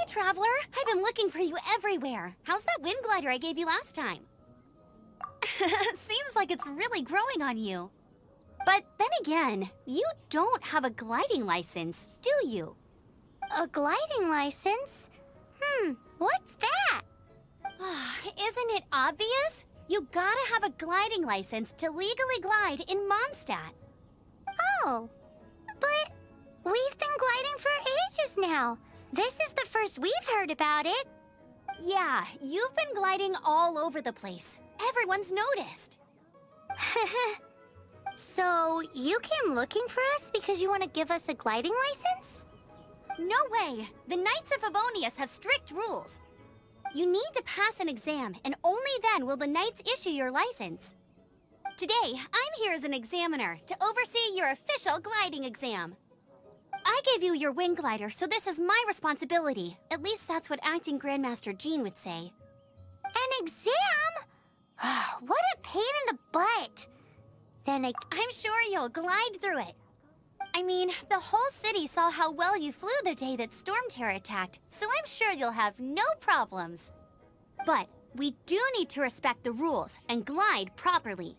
Traveler! I've been looking for you everywhere. How's that wind glider I gave you last time? Seems like it's really growing on you. But then again, you don't have a gliding license, do you? A gliding license? What's that? Isn't it obvious? You gotta have a gliding license to legally glide in Mondstadt. Oh, but we've been gliding for ages now. This is the first we've heard about it. Yeah, you've been gliding all over the place. Everyone's noticed. So, you came looking for us because you want to give us a gliding license? No way! The Knights of Favonius have strict rules. You need to pass an exam, and only then will the Knights issue your license. Today, I'm here as an examiner to oversee your official gliding exam. I gave you your wing glider, so this is my responsibility. At least that's what Acting Grandmaster Jean would say. An exam? What a pain in the butt. Then I'm sure you'll glide through it. I mean, the whole city saw how well you flew the day that Storm Terror attacked, so I'm sure you'll have no problems. But we do need to respect the rules and glide properly.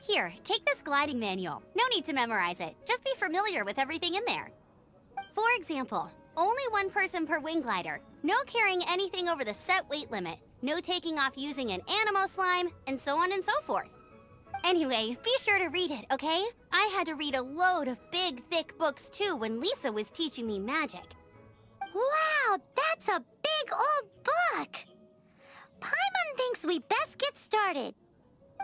Here, take this gliding manual. No need to memorize it. Just be familiar with everything in there. For example, only one person per wing glider, no carrying anything over the set weight limit, no taking off using an animo slime, and so on and so forth. Anyway, be sure to read it, okay? I had to read a load of big, thick books too when Lisa was teaching me magic. Wow, that's a big old book! Paimon thinks we best get started.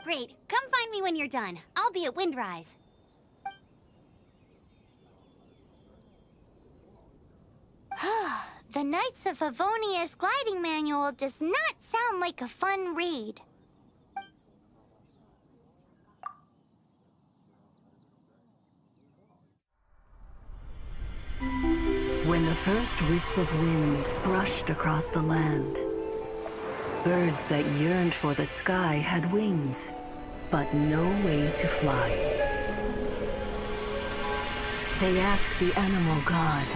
Great, come find me when you're done. I'll be at Windrise. The Knights of Favonius gliding manual does not sound like a fun read. When the first wisp of wind brushed across the land, birds that yearned for the sky had wings, but no way to fly. They asked the animal god,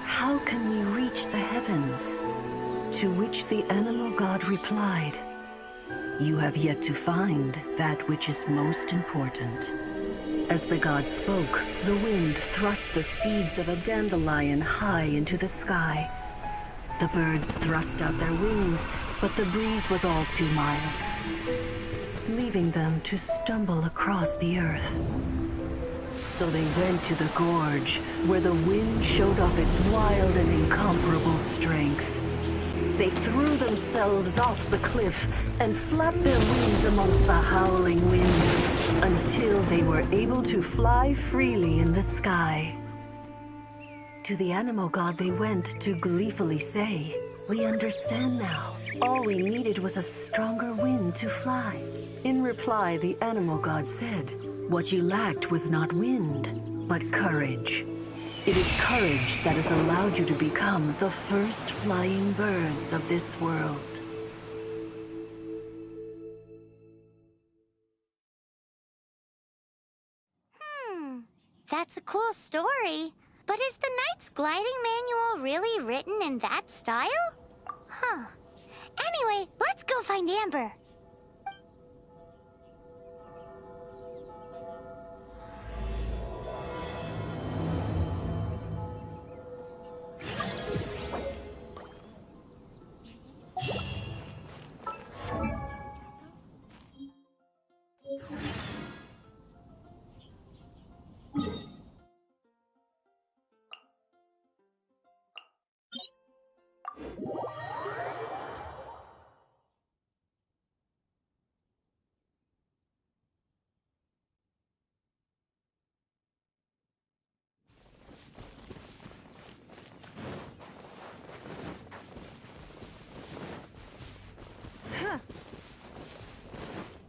"How can we reach the heavens?" To which the animal god replied, "You have yet to find that which is most important." As the god spoke, the wind thrust the seeds of a dandelion high into the sky. The birds thrust out their wings, but the breeze was all too mild, leaving them to stumble across the earth. So they went to the gorge, where the wind showed off its wild and incomparable strength. They threw themselves off the cliff and flapped their wings amongst the howling winds until they were able to fly freely in the sky. To the animal god they went to gleefully say, "We understand now. All we needed was a stronger wind to fly." In reply, the animal god said, "What you lacked was not wind, but courage. It is courage that has allowed you to become the first flying birds of this world." That's a cool story. But is the Knight's gliding manual really written in that style? Anyway, let's go find Amber.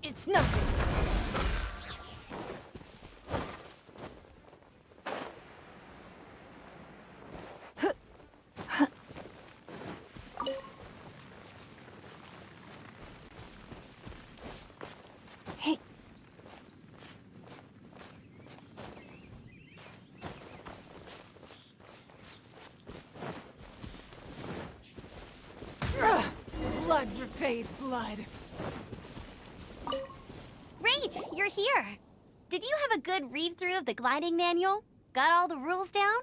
It's nothing. Blood repays blood. Great, you're here. Did you have a good read-through of the gliding manual? Got all the rules down?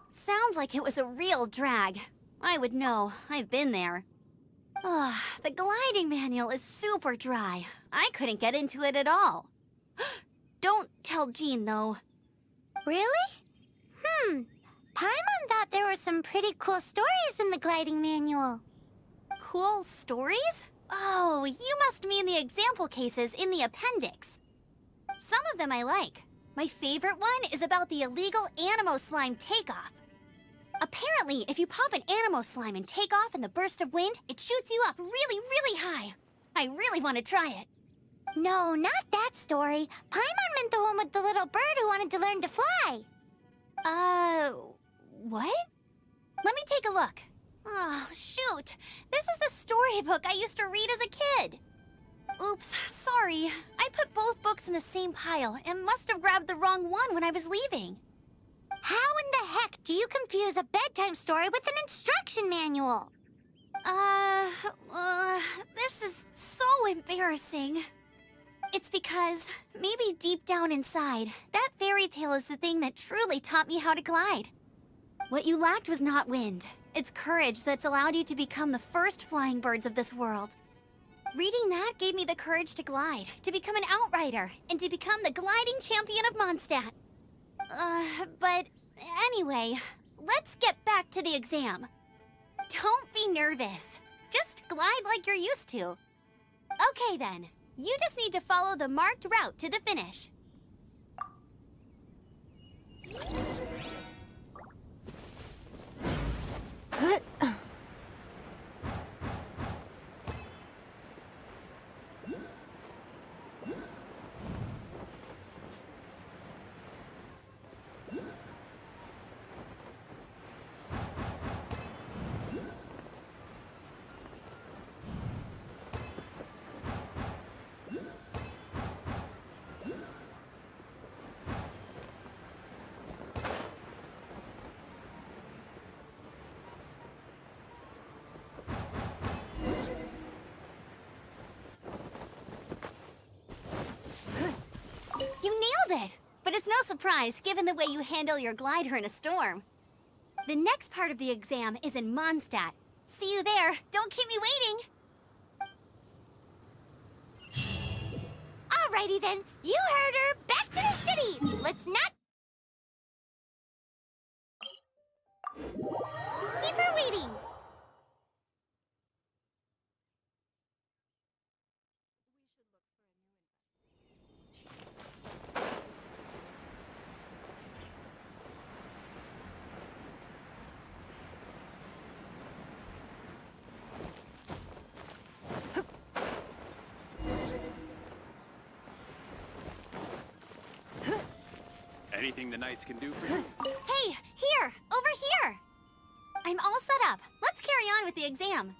Sounds like it was a real drag. I would know. I've been there. Ugh, the gliding manual is super dry. I couldn't get into it at all. Don't tell Jean, though. Really? Paimon thought there were some pretty cool stories in the gliding manual. Cool stories? Oh, you must mean the example cases in the appendix. Some of them I like. My favorite one is about the illegal Animo slime takeoff. Apparently, if you pop an Animo slime and take off in the burst of wind, it shoots you up really, really high. I really want to try it. No, not that story. Paimon meant the one with the little bird who wanted to learn to fly. What? Let me take a look. Oh, shoot. This is the storybook I used to read as a kid. Oops, sorry. I put both books in the same pile and must have grabbed the wrong one when I was leaving. How in the heck do you confuse a bedtime story with an instruction manual? This is so embarrassing. It's because, maybe deep down inside, that fairy tale is the thing that truly taught me how to glide. What you lacked was not wind. It's courage that's allowed you to become the first flying birds of this world. Reading that gave me the courage to glide, to become an outrider, and to become the gliding champion of Mondstadt. But anyway, let's get back to the exam. Don't be nervous. Just glide like you're used to. Okay then, you just need to follow the marked route to the finish. You nailed it! But it's no surprise, given the way you handle your glider in a storm. The next part of the exam is in Mondstadt. See you there. Don't keep me waiting! Alrighty then, you heard her. Back to the city. Let's not... keep her waiting. Anything the Knights can do for you? Hey, here! Over here! I'm all set up. Let's carry on with the exam.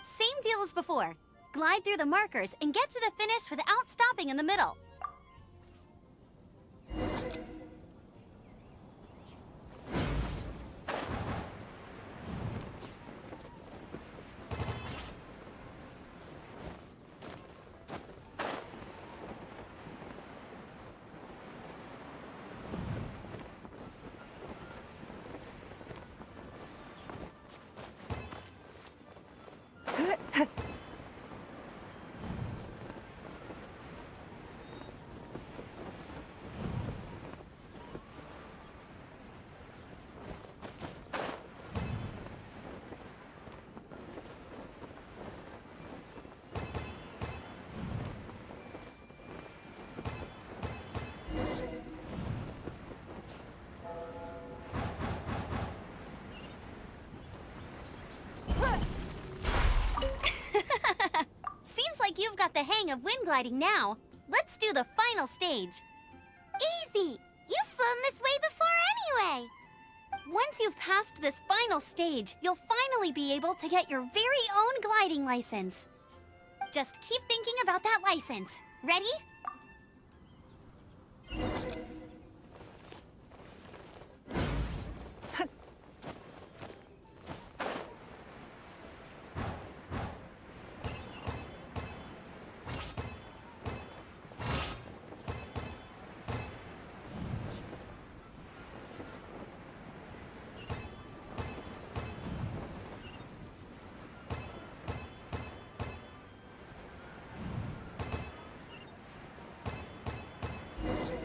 Same deal as before. Glide through the markers and get to the finish without stopping in the middle. Seems like you've got the hang of wind gliding now. Let's do the final stage. Easy. You've flown this way before anyway. Once you've passed this final stage, you'll finally be able to get your very own gliding license. Just keep thinking about that license. Ready?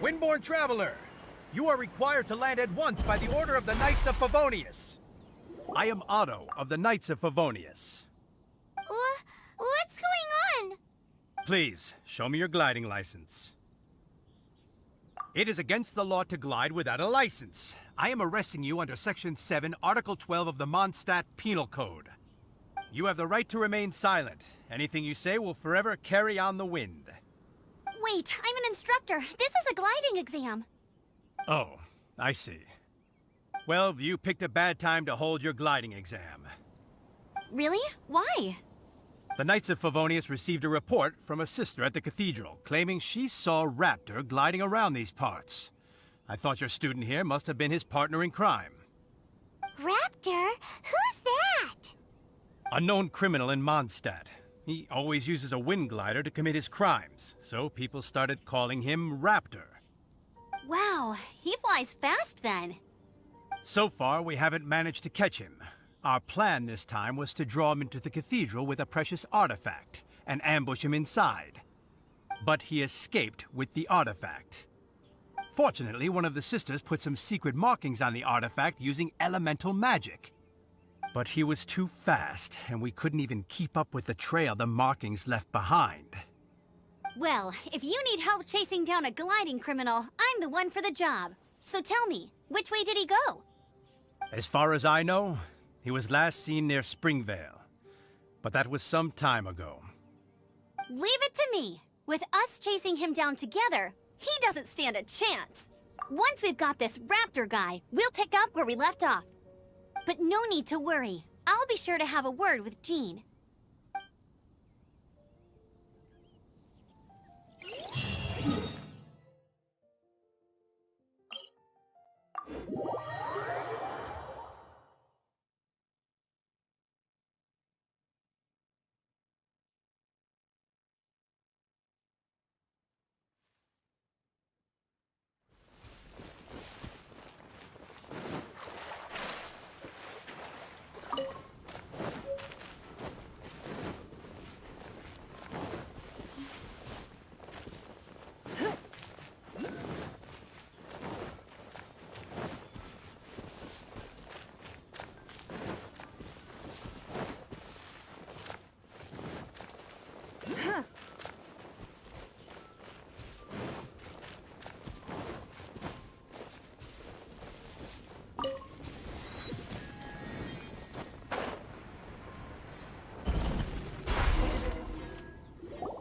Windborn Traveler, you are required to land at once by the order of the Knights of Favonius. I am Otto of the Knights of Favonius. What's going on? Please, show me your gliding license. It is against the law to glide without a license. I am arresting you under Section 7, Article 12 of the Mondstadt Penal Code. You have the right to remain silent. Anything you say will forever carry on the wind. Wait, I'm an instructor. This is a gliding exam. Oh, I see. Well, you picked a bad time to hold your gliding exam. Really? Why? The Knights of Favonius received a report from a sister at the cathedral claiming she saw Raptor gliding around these parts. I thought your student here must have been his partner in crime. Raptor? Who's that? A known criminal in Mondstadt. He always uses a wind glider to commit his crimes, so people started calling him Raptor. Wow, he flies fast then. So far, we haven't managed to catch him. Our plan this time was to draw him into the cathedral with a precious artifact and ambush him inside. But he escaped with the artifact. Fortunately, one of the sisters put some secret markings on the artifact using elemental magic. But he was too fast, and we couldn't even keep up with the trail the markings left behind. Well, if you need help chasing down a gliding criminal, I'm the one for the job. So tell me, which way did he go? As far as I know, he was last seen near Springvale. But that was some time ago. Leave it to me. With us chasing him down together, he doesn't stand a chance. Once we've got this Raptor guy, we'll pick up where we left off. But no need to worry. I'll be sure to have a word with Jean.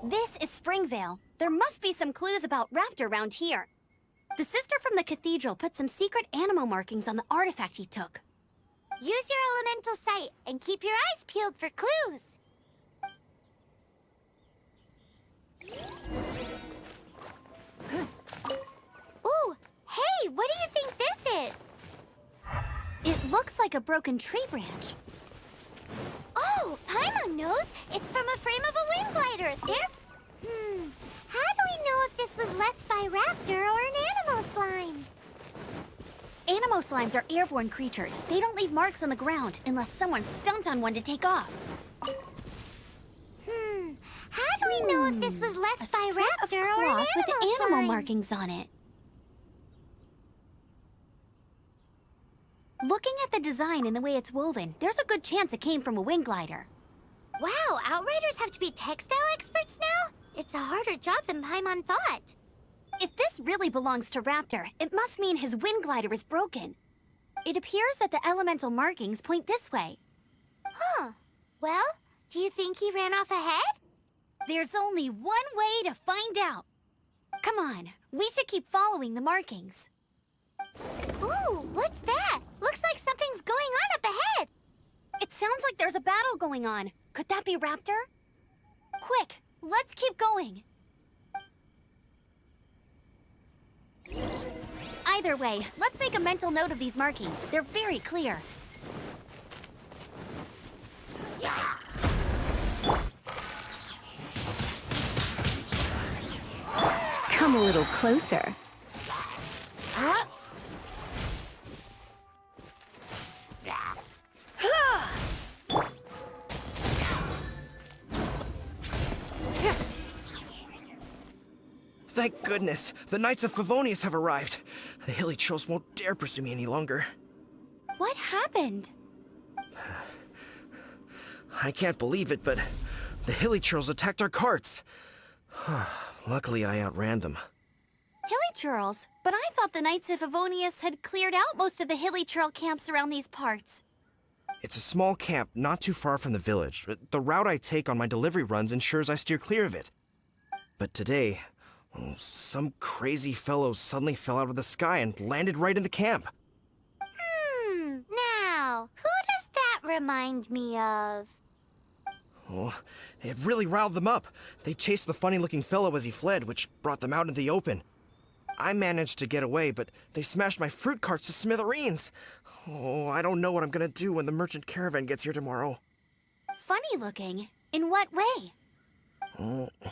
This is Springvale. There must be some clues about Raptor around here. The sister from the cathedral put some secret animal markings on the artifact he took. Use your elemental sight and keep your eyes peeled for clues. Ooh, hey, what do you think this is? It looks like a broken tree branch. Oh, Paimon knows. It's from a frame of a wind glider. How do we know if this was left by Raptor or an animal slime? Animal slimes are airborne creatures. They don't leave marks on the ground unless someone stomped on one to take off. How do we know if this was A left by strip of Raptor or an cloth with animal slime? markings on it. Looking at the design and the way it's woven, there's a good chance it came from a wind glider. Wow, Outriders have to be textile experts now? It's a harder job than Paimon thought. If this really belongs to Raptor, it must mean his wind glider is broken. It appears that the elemental markings point this way. Huh. Well, do you think he ran off ahead? There's only one way to find out. Come on, we should keep following the markings. Ooh, what's that? Looks like something's going on up ahead. It sounds like there's a battle going on. Could that be Raptor? Quick, let's keep going. Either way, let's make a mental note of these markings. They're very clear. Come a little closer. Thank goodness, the Knights of Favonius have arrived. The hilly trolls won't dare pursue me any longer. What happened? I can't believe it, but the hilly trolls attacked our carts. Luckily, I outran them. Hilly Churls? But I thought the Knights of Favonius had cleared out most of the Hilly Churl camps around these parts. It's a small camp not too far from the village. The route I take on my delivery runs ensures I steer clear of it. But today, some crazy fellow suddenly fell out of the sky and landed right in the camp. Now, who does that remind me of? Oh, it really riled them up. They chased the funny-looking fellow as he fled, which brought them out into the open. I managed to get away, but they smashed my fruit carts to smithereens. Oh, I don't know what I'm gonna do when the merchant caravan gets here tomorrow. Funny looking? In what way?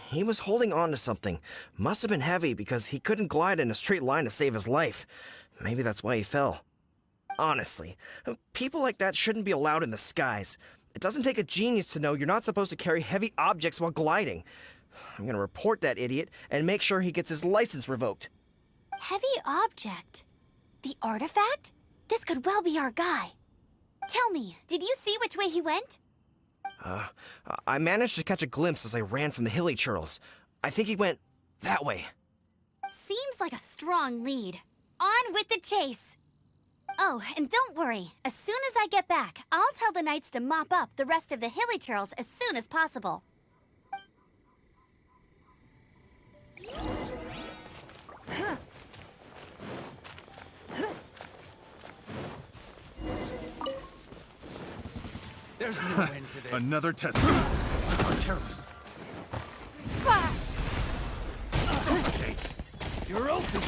He was holding on to something. Must have been heavy because he couldn't glide in a straight line to save his life. Maybe that's why he fell. Honestly, people like that shouldn't be allowed in the skies. It doesn't take a genius to know you're not supposed to carry heavy objects while gliding. I'm gonna report that idiot and make sure he gets his license revoked. Heavy object? The artifact? This could well be our guy. Tell me, did you see which way he went? I managed to catch a glimpse as I ran from the hilly churls. I think he went that way. Seems like a strong lead. On with the chase! Oh, and don't worry. As soon as I get back, I'll tell the Knights to mop up the rest of the hilly churls as soon as possible. There's no end to this. Another test. Careless. Kate. You're open.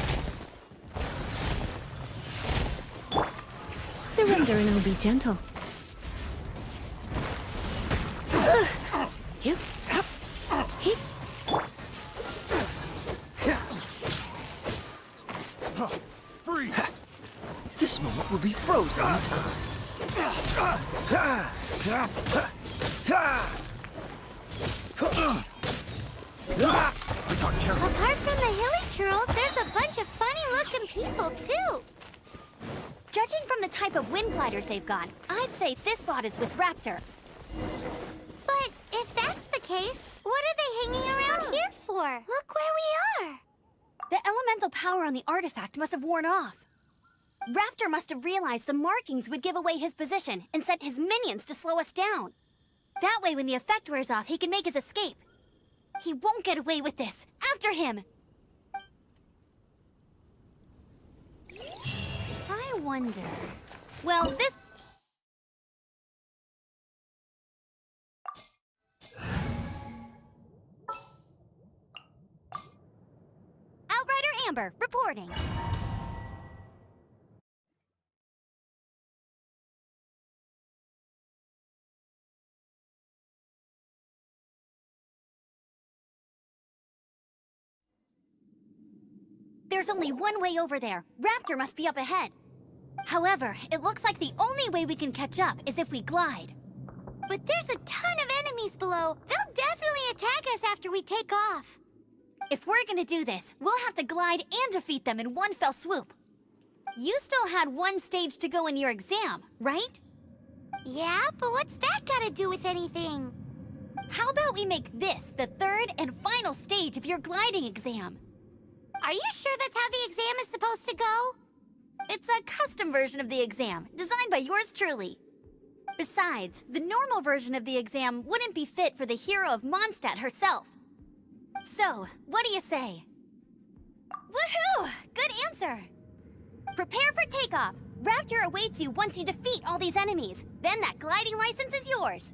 Surrender and I'll be gentle. You. Hit. Freeze! This moment will be frozen in time. Apart from the hilly churls, there's a bunch of funny-looking people, too. Judging from the type of wind gliders they've got, I'd say this lot is with Raptor. But if that's the case, what are they hanging around here for? Look where we are. The elemental power on the artifact must have worn off. Raptor must have realized the markings would give away his position and sent his minions to slow us down. That way, when the effect wears off, he can make his escape. He won't get away with this. After him! I wonder... Well, this... Outrider Amber, reporting. There's only one way over there. Raptor must be up ahead. However, it looks like the only way we can catch up is if we glide. But there's a ton of enemies below. They'll definitely attack us after we take off. If we're gonna do this, we'll have to glide and defeat them in one fell swoop. You still had one stage to go in your exam, right? Yeah, but what's that got to do with anything? How about we make this the third and final stage of your gliding exam? Are you sure that's how the exam is supposed to go? It's a custom version of the exam, designed by yours truly. Besides, the normal version of the exam wouldn't be fit for the hero of Mondstadt herself. So, what do you say? Woohoo! Good answer! Prepare for takeoff. Raptor awaits you once you defeat all these enemies. Then that gliding license is yours.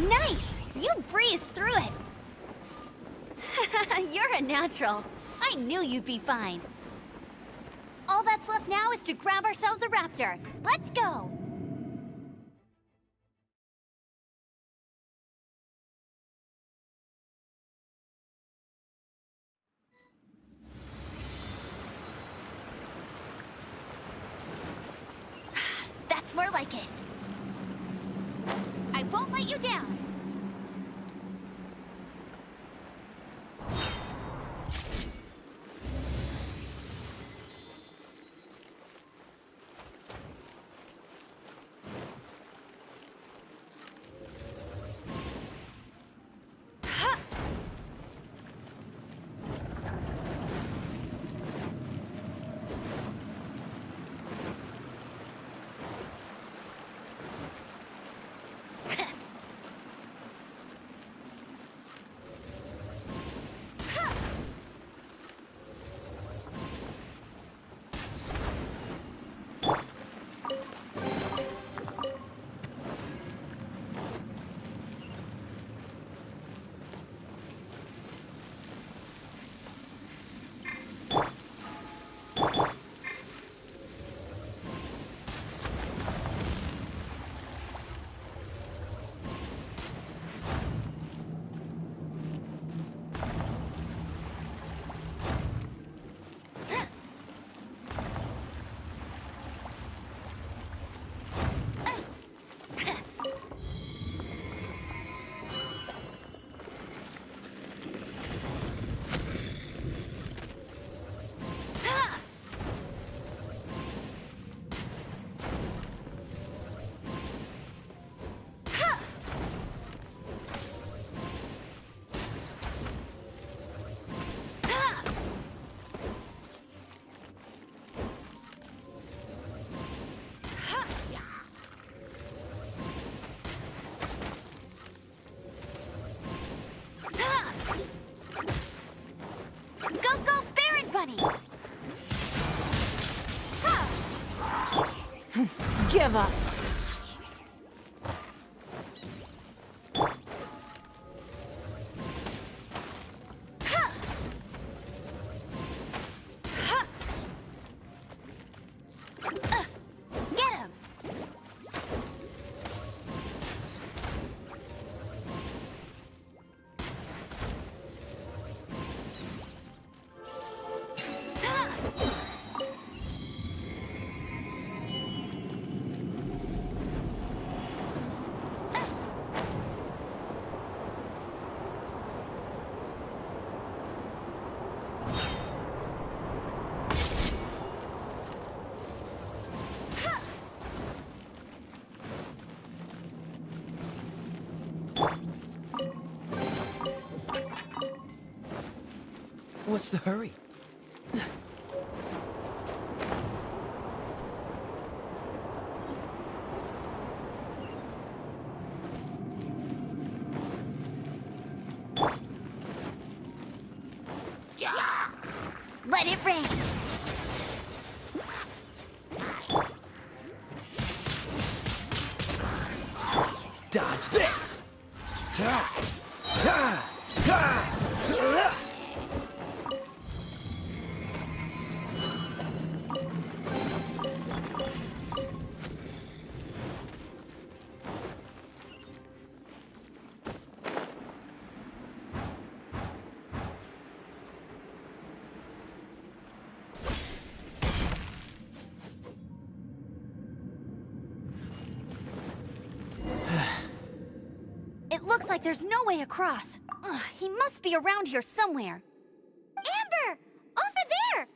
Nice! You breezed through it! You're a natural. I knew you'd be fine. All that's left now is to grab ourselves a raptor. Let's go! That's more like it. I won't let you down. Give up. Get him! What's the hurry? Let it rain! Dodge this! It looks like there's no way across. Ugh, he must be around here somewhere. Amber! Over there!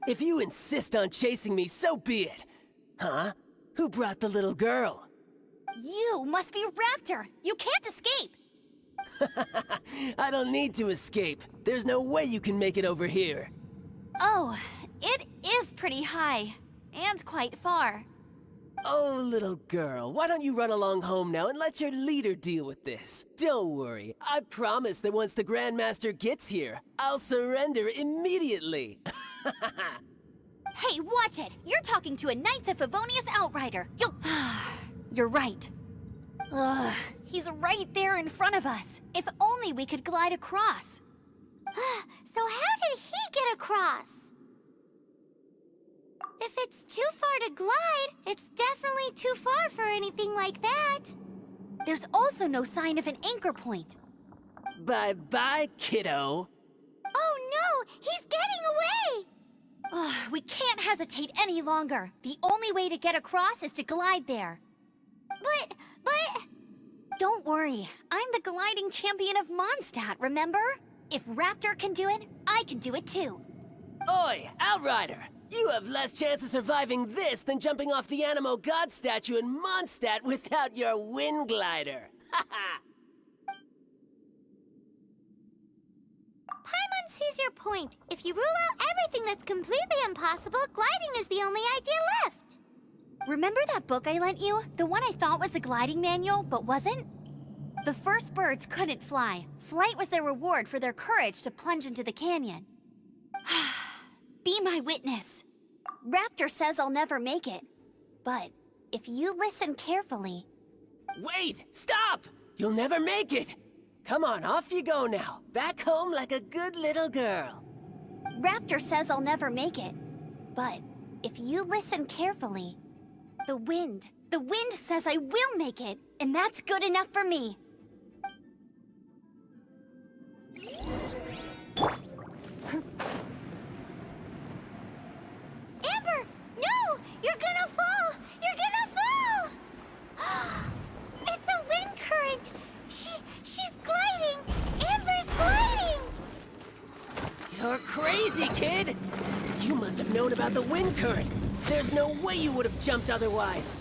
If you insist on chasing me, so be it. Huh? Who brought the little girl? You must be Raptor. You can't escape. I don't need to escape. There's no way you can make it over here. Oh, it is pretty high. and quite far. Oh, little girl, why don't you run along home now and let your leader deal with this? Don't worry, I promise that once the Grandmaster gets here, I'll surrender immediately. Hey, watch it! You're talking to a Knights of Favonius outrider. You'll... You're right. Ugh, he's right there in front of us. If only we could glide across. So how did he get across? If it's too far to glide, it's definitely too far for anything like that. There's also no sign of an anchor point. Bye-bye, kiddo. Oh no, he's getting away! Ugh, we can't hesitate any longer. The only way to get across is to glide there. But... Don't worry, I'm the gliding champion of Mondstadt, remember? If Raptor can do it, I can do it too. Oi, Outrider! You have less chance of surviving this than jumping off the Animo God statue in Mondstadt without your wind glider. Haha! Paimon sees your point. If you rule out everything that's completely impossible, gliding is the only idea left. Remember that book I lent you? The one I thought was the gliding manual, but wasn't? The first birds couldn't fly. Flight was their reward for their courage to plunge into the canyon. Be my witness. Raptor says I'll never make it. But if you listen carefully... Wait! Stop! You'll never make it! Come on, off you go now. Back home like a good little girl. Raptor says I'll never make it. But if you listen carefully... The wind says I will make it, and that's good enough for me. Amber! No! You're gonna fall! You're gonna fall! It's a wind current! She's gliding! Amber's gliding! You're crazy, kid! You must have known about the wind current. There's no way you would have jumped otherwise.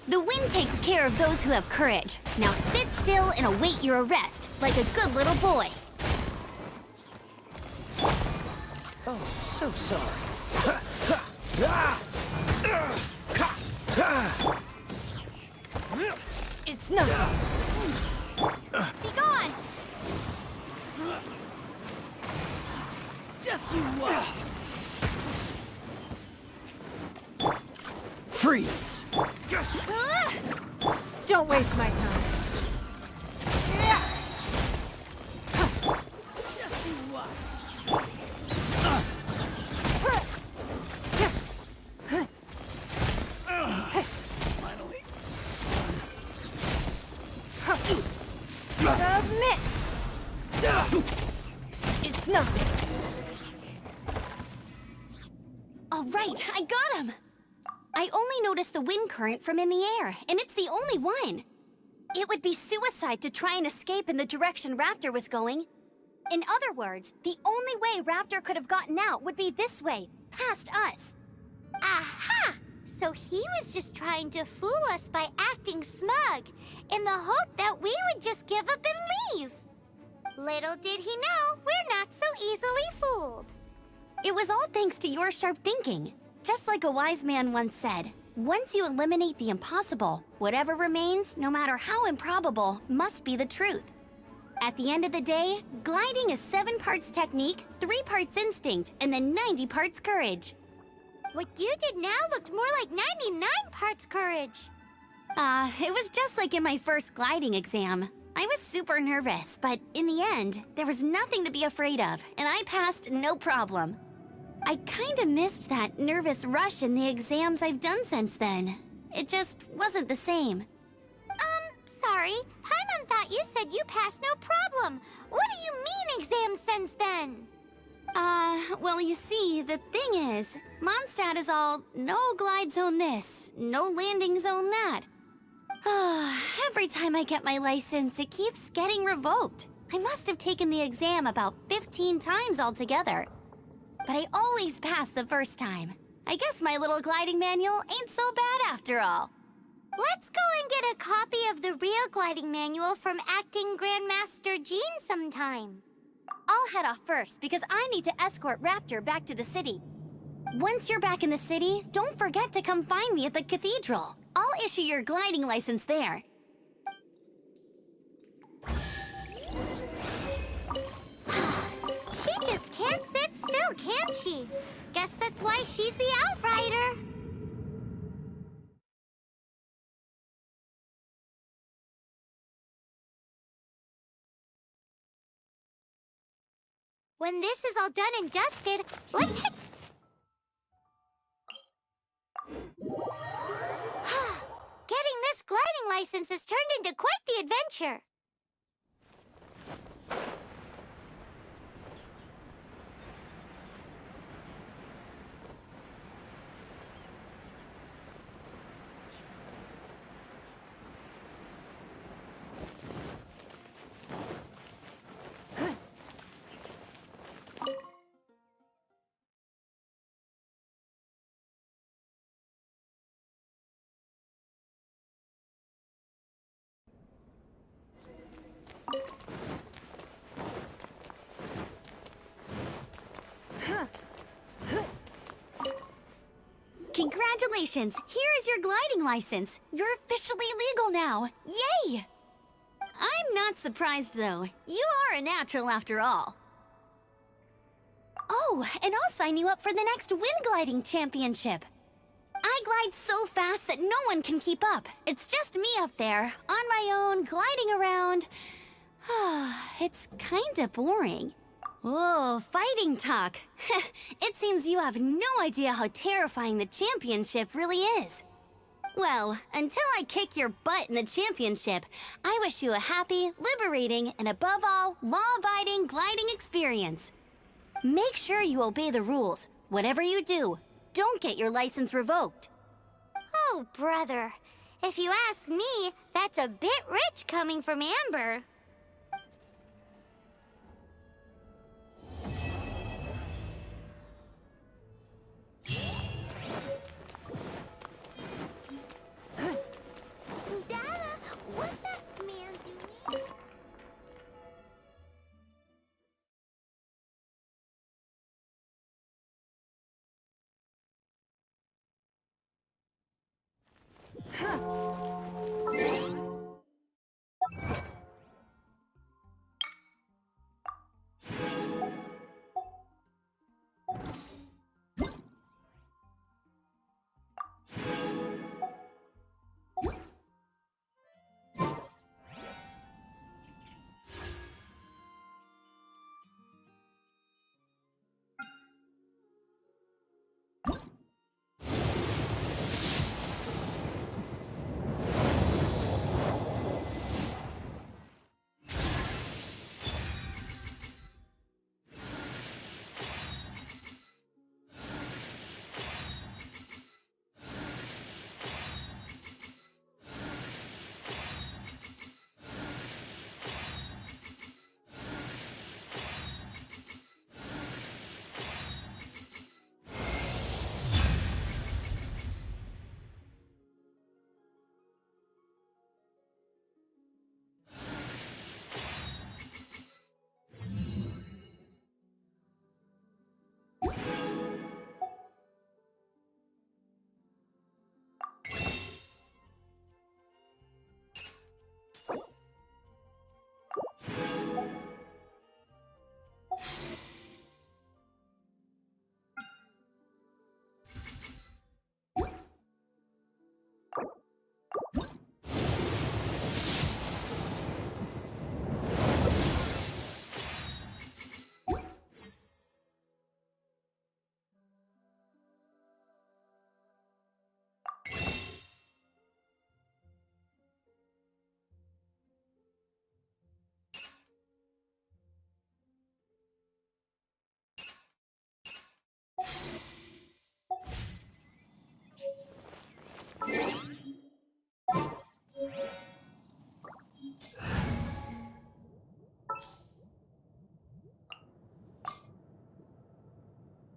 The wind takes care of those who have courage. Now sit still and await your arrest, like a good little boy. Oh, so sorry. It's nothing. Be gone! Just you watch! Freeze! Don't waste my time. Just you watch! Finally. Submit! It's nothing. All right, I got him! I only noticed the wind current from in the air, and it's the only one. It would be suicide to try and escape in the direction Raptor was going. In other words, the only way Raptor could have gotten out would be this way, past us. Aha! So he was just trying to fool us by acting smug, in the hope that we would just give up and leave. Little did he know, we're not so easily fooled. It was all thanks to your sharp thinking. Just like a wise man once said, once you eliminate the impossible, whatever remains, no matter how improbable, must be the truth. At the end of the day, gliding is 7 parts technique, 3 parts instinct, and then 90 parts courage. What you did now looked more like 99 parts courage. It was just like in my first gliding exam. I was super nervous, but in the end, there was nothing to be afraid of, and I passed no problem. I kinda missed that nervous rush in the exams I've done since then. It just wasn't the same. Sorry. Paimon thought you said you passed no problem. What do you mean exam since then? Well, you see, the thing is, Mondstadt is all no glide zone this, no landing zone that. Every time I get my license, it keeps getting revoked. I must have taken the exam about 15 times altogether. But I always pass the first time. I guess my little gliding manual ain't so bad after all. Let's go and get a copy of the real gliding manual from Acting Grandmaster Jean sometime. I'll head off first because I need to escort Raptor back to the city. Once you're back in the city, don't forget to come find me at the cathedral. I'll issue your gliding license there. She just can't sit still, can she? Guess that's why she's the Outrider. When this is all done and dusted, let's hit... Getting this gliding license has turned into quite the adventure. Congratulations! Here is your gliding license. You're officially legal now. Yay! I'm not surprised, though. You are a natural after all. Oh, and I'll sign you up for the next wind gliding championship. I glide so fast that no one can keep up. It's just me up there, on my own, gliding around. It's kinda boring. Oh, fighting talk. It seems you have no idea how terrifying the championship really is. Well, until I kick your butt in the championship, I wish you a happy, liberating, and above all, law-abiding gliding experience. Make sure you obey the rules. Whatever you do, don't get your license revoked. Oh, brother. If you ask me, that's a bit rich coming from Amber. Dada, what's that man doing?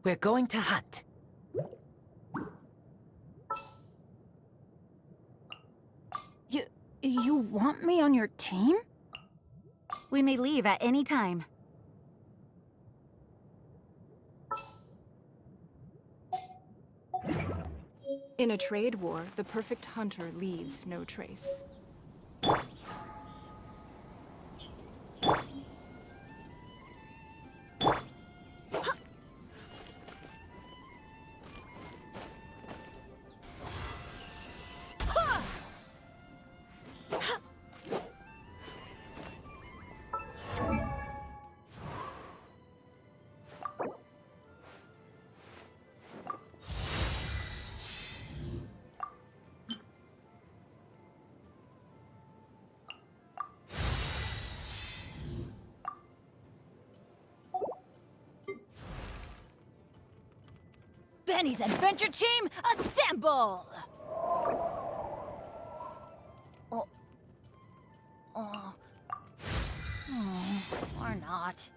We're going to hunt. You want me on your team? We may leave at any time. In a trade war, the perfect hunter leaves no trace. Benny's adventure team, assemble! Oh. Oh. Or not.